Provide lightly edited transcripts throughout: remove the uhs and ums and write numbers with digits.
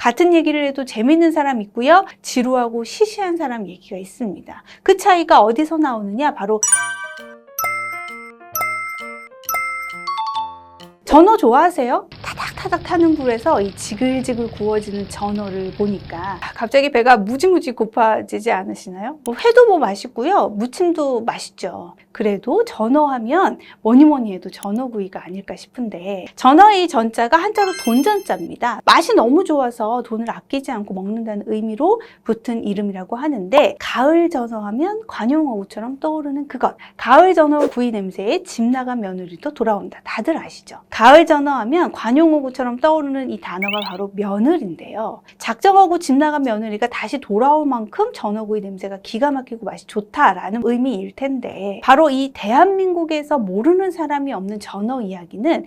같은 얘기를 해도 재밌는 사람 있고요. 지루하고 시시한 사람 얘기가 있습니다. 그 차이가 어디서 나오느냐? 바로 전어 좋아하세요? 타닥타닥 타는 불에서 이 지글지글 구워지는 전어를 보니까 갑자기 배가 무지무지 고파지지 않으시나요? 회도 맛있고요. 무침도 맛있죠. 그래도 전어 하면 뭐니 해도 전어구이가 아닐까 싶은데, 전어의 전자가 한자로 돈전자입니다. 맛이 너무 좋아서 돈을 아끼지 않고 먹는다는 의미로 붙은 이름이라고 하는데, 가을 전어 하면 관용어구처럼 떠오르는 그것. 가을 전어 구이 냄새에 집 나간 며느리도 돌아온다. 다들 아시죠? 가을 전어 하면 관용어구처럼 떠오르는 이 단어가 바로 며느리인데요. 작정하고 집 나간 며느리가 다시 돌아올 만큼 전어구이 냄새가 기가 막히고 맛이 좋다라는 의미일 텐데, 바로 이 대한민국에서 모르는 사람이 없는 전어 이야기는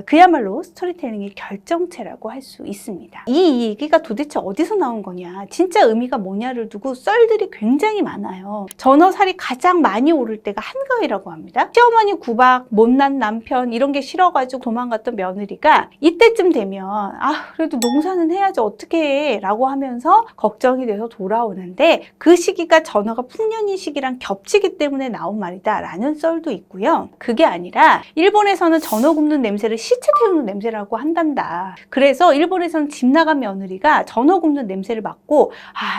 그야말로 스토리텔링의 결정체라고 할 수 있습니다. 이 얘기가 도대체 어디서 나온 거냐, 진짜 의미가 뭐냐를 두고 썰들이 굉장히 많아요. 전어 살이 가장 많이 오를 때가 한가위라고 합니다. 시어머니 구박, 못난 남편 이런 게 싫어가지고 도망갔던 며느리가 이때쯤 되면 그래도 농사는 해야지 어떻게 해 라고 하면서 걱정이 돼서 돌아오는데, 그 시기가 전어가 풍년이 시기랑 겹치기 때문에 나온 말이다 라는 썰도 있고요. 그게 아니라 일본에서는 전어 굽는 냄새를 시체 태우는 냄새라고 한단다. 그래서 일본에서는 집 나간 며느리가 전어 굽는 냄새를 맡고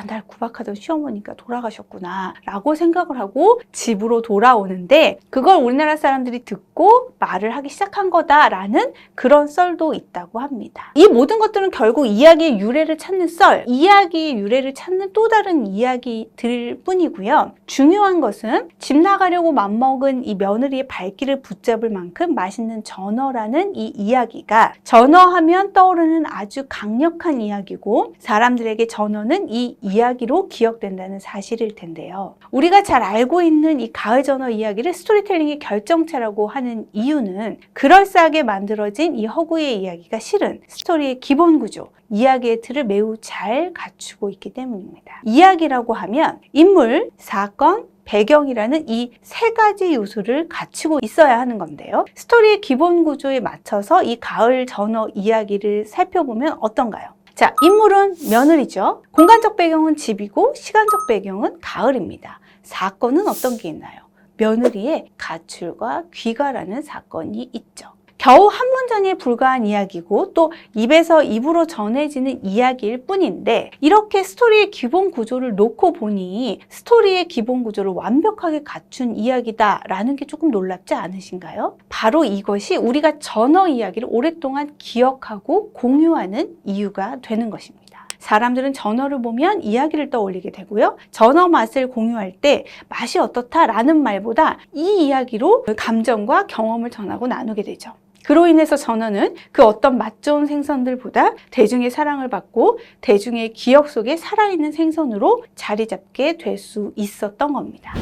날 구박하던 시어머니가 돌아가셨구나 라고 생각을 하고 집으로 돌아오는데, 그걸 우리나라 사람들이 듣고 말을 하기 시작한 거다라는 그런 썰도 있다고 합니다. 이 모든 것들은 결국 이야기의 유래를 찾는 썰, 이야기의 유래를 찾는 또 다른 이야기들 뿐이고요. 중요한 것은 집 나가려고 맘먹은 이 며느리의 발길을 붙잡을 만큼 맛있는 전어라는 이 이야기가, 전어하면 떠오르는 아주 강력한 이야기고, 사람들에게 전어는 이 이야기로 기억된다는 사실일 텐데요. 우리가 잘 알고 있는 이 가을 전어 이야기를 스토리텔링의 결정체라고 하는 이유는, 그럴싸하게 만들어진 이 허구의 이야기가 실은 스토리의 기본 구조, 이야기의 틀을 매우 잘 갖추고 있기 때문입니다. 이야기라고 하면 인물, 사건, 배경이라는 이 세 가지 요소를 갖추고 있어야 하는 건데요. 스토리의 기본 구조에 맞춰서 이 가을 전어 이야기를 살펴보면 어떤가요? 자, 인물은 며느리죠. 공간적 배경은 집이고 시간적 배경은 가을입니다. 사건은 어떤 게 있나요? 며느리의 가출과 귀가라는 사건이 있죠. 겨우 한 문장에 불과한 이야기고 또 입에서 입으로 전해지는 이야기일 뿐인데, 이렇게 스토리의 기본 구조를 놓고 보니 스토리의 기본 구조를 완벽하게 갖춘 이야기다라는 게 조금 놀랍지 않으신가요? 바로 이것이 우리가 전어 이야기를 오랫동안 기억하고 공유하는 이유가 되는 것입니다. 사람들은 전어를 보면 이야기를 떠올리게 되고요. 전어 맛을 공유할 때 맛이 어떻다라는 말보다 이 이야기로 감정과 경험을 전하고 나누게 되죠. 그로 인해서 전어는 그 어떤 맛 좋은 생선들보다 대중의 사랑을 받고 대중의 기억 속에 살아있는 생선으로 자리 잡게 될 수 있었던 겁니다.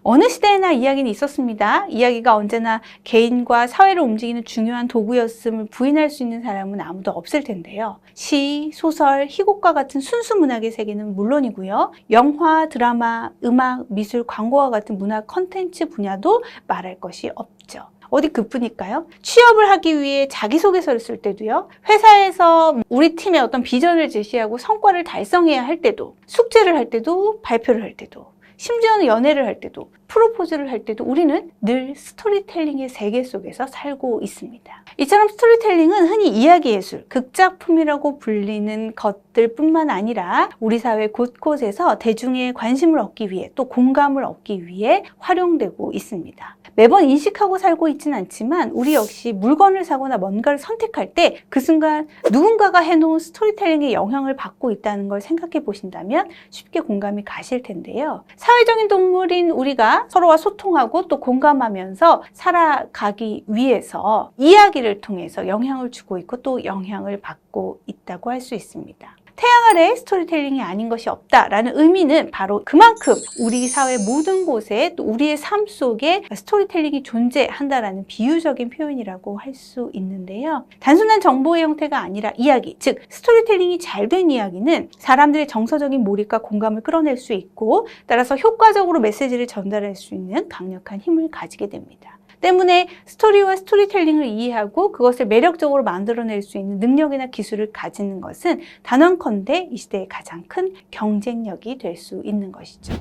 어느 시대에나 이야기는 있었습니다. 이야기가 언제나 개인과 사회를 움직이는 중요한 도구였음을 부인할 수 있는 사람은 아무도 없을 텐데요. 시, 소설, 희곡과 같은 순수 문학의 세계는 물론이고요. 영화, 드라마, 음악, 미술, 광고와 같은 문화 콘텐츠 분야도 말할 것이 없죠. 어디 그뿐일까요? 취업을 하기 위해 자기소개서를 쓸 때도요. 회사에서 우리 팀의 어떤 비전을 제시하고 성과를 달성해야 할 때도, 숙제를 할 때도, 발표를 할 때도, 심지어는 연애를 할 때도, 프로포즈를 할 때도 우리는 늘 스토리텔링의 세계 속에서 살고 있습니다. 이처럼 스토리텔링은 흔히 이야기예술, 극작품이라고 불리는 것들 뿐만 아니라 우리 사회 곳곳에서 대중의 관심을 얻기 위해 또 공감을 얻기 위해 활용되고 있습니다. 매번 인식하고 살고 있지는 않지만 우리 역시 물건을 사거나 뭔가를 선택할 때 그 순간 누군가가 해놓은 스토리텔링의 영향을 받고 있다는 걸 생각해 보신다면 쉽게 공감이 가실 텐데요. 사회적인 동물인 우리가 서로와 소통하고 또 공감하면서 살아가기 위해서 이야기를 통해서 영향을 주고 있고 또 영향을 받고 있다고 할 수 있습니다. 태양 아래 스토리텔링이 아닌 것이 없다라는 의미는 바로 그만큼 우리 사회 모든 곳에 또 우리의 삶 속에 스토리텔링이 존재한다라는 비유적인 표현이라고 할 수 있는데요. 단순한 정보의 형태가 아니라 이야기, 즉 스토리텔링이 잘 된 이야기는 사람들의 정서적인 몰입과 공감을 끌어낼 수 있고 따라서 효과적으로 메시지를 전달할 수 있는 강력한 힘을 가지게 됩니다. 때문에 스토리와 스토리텔링을 이해하고 그것을 매력적으로 만들어낼 수 있는 능력이나 기술을 가지는 것은 단언컨대 이 시대의 가장 큰 경쟁력이 될 수 있는 것이죠.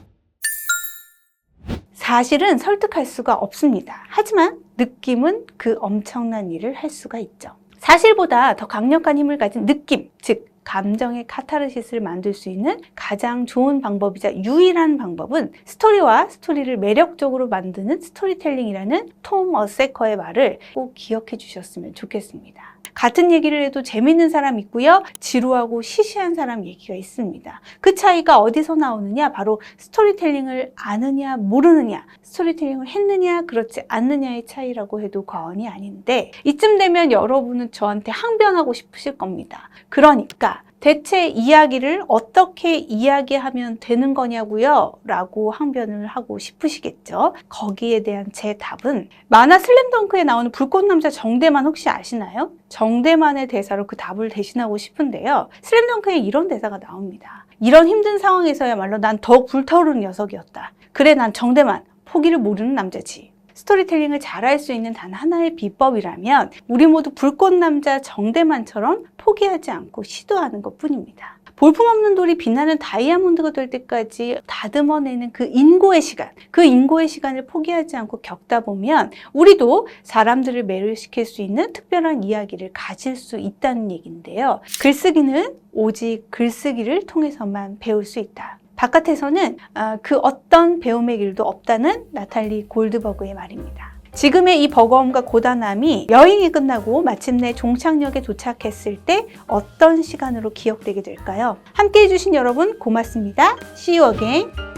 사실은 설득할 수가 없습니다. 하지만 느낌은 그 엄청난 일을 할 수가 있죠. 사실보다 더 강력한 힘을 가진 느낌, 즉 감정의 카타르시스를 만들 수 있는 가장 좋은 방법이자 유일한 방법은 스토리와 스토리를 매력적으로 만드는 스토리텔링이라는 톰 어세커의 말을 꼭 기억해 주셨으면 좋겠습니다. 같은 얘기를 해도 재밌는 사람 있고요. 지루하고 시시한 사람 얘기가 있습니다. 그 차이가 어디서 나오느냐? 바로 스토리텔링을 아느냐 모르느냐, 스토리텔링을 했느냐 그렇지 않느냐의 차이라고 해도 과언이 아닌데, 이쯤 되면 여러분은 저한테 항변하고 싶으실 겁니다. 그러니까 대체 이야기를 어떻게 이야기하면 되는 거냐고요? 라고 항변을 하고 싶으시겠죠. 거기에 대한 제 답은 만화 슬램덩크에 나오는 불꽃남자 정대만 혹시 아시나요? 정대만의 대사로 그 답을 대신하고 싶은데요. 슬램덩크에 이런 대사가 나옵니다. 이런 힘든 상황에서야말로 난 더욱 불타오르는 녀석이었다. 그래, 난 정대만, 포기를 모르는 남자지. 스토리텔링을 잘할 수 있는 단 하나의 비법이라면 우리 모두 불꽃남자 정대만처럼 포기하지 않고 시도하는 것뿐입니다. 볼품없는 돌이 빛나는 다이아몬드가 될 때까지 다듬어내는 그 인고의 시간, 그 인고의 시간을 포기하지 않고 겪다 보면 우리도 사람들을 매료시킬 수 있는 특별한 이야기를 가질 수 있다는 얘기인데요. 글쓰기는 오직 글쓰기를 통해서만 배울 수 있다. 바깥에서는 그 어떤 배움의 길도 없다는 나탈리 골드버그의 말입니다. 지금의 이 버거움과 고단함이 여행이 끝나고 마침내 종착역에 도착했을 때 어떤 시간으로 기억되게 될까요? 함께 해주신 여러분 고맙습니다. See you again.